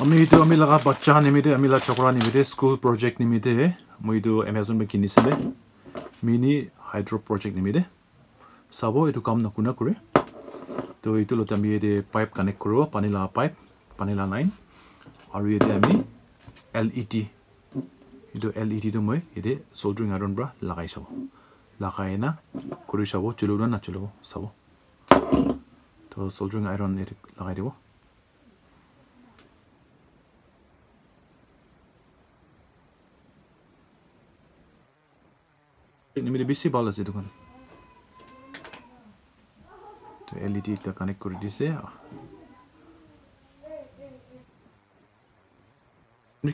আমি তো আমি লাগা বাচ্চা নিমিতে আমি লা চকরা নিমিতে স্কুল প্রজেক্ট নিমিতে মই তো Amazon বে কিনিছিলে মিনি হাইড্রো প্রজেক্ট নিমিতে সাবো এটো কাম নকুনা করে তো এইটো লতে আমি এতে পাইপ কানেক্ট করব পানি লা লাইন আৰু এতে আমি LED এটো LED তো মই এতে সোল্ডাৰিং আয়ৰন ব্ৰা লাগাই সব লাগাই না কৰি সব চলুব না চলুব সব তো সোল্ডারিং আয়রন এতে লাগাই দেব নিমিতে বেশি ভালো আছে দোকান তো LED টা কানেক্ট করে দিছে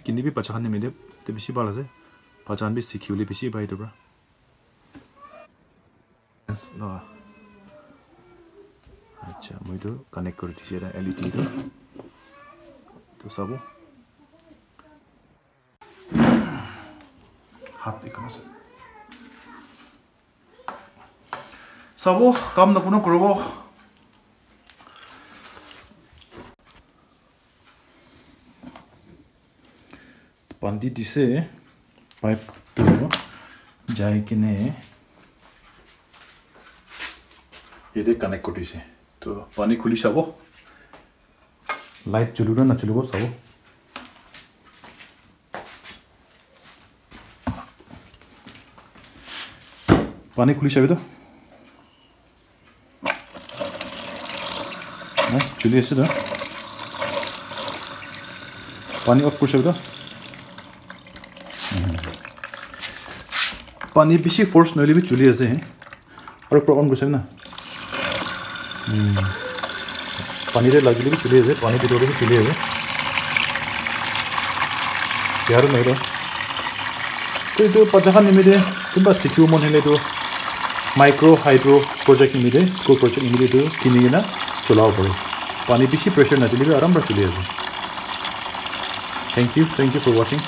কিনিবি পাচান নিমিতে তো বেশি ভালো আছে পাচান বি সিকিউরলি বেশি বাই দবরা আচ্ছা মই তো কানেক্ট করে দিছে এটা LED তো সাবো হাত এখানে আছে সাবো কাম না কোনো করব পানি দিছে পাইপ তো যাই কিনে এতে কানেক্ট কৰিছে তো পানি খুলি চাব লাইট জ্বলিব না জ্বলিব চাব পানি খুলি চাবি তো চলি আছে তো পানি অফ কৰি চাবি তো পানি বেশি ফোর্স নইলে भी চলি আছে और प्रॉब्लम कुछ है ना पानी रे লাগিলে भी চলি আছে पानी ভিতরে भी চলি আছে यार नहीं रो तो पचाखान निमिते किंबा सिकिउ मन हेले तो माइक्रो हाइड्रो प्रोजेक्ट निमिते स्कूल प्रोजेक्ट निमिते तो किनिना चलाओ पड़े पानी बेसी प्रेशर ना चली भी आराम से चली আছে थैंक यू फॉर वाचिंग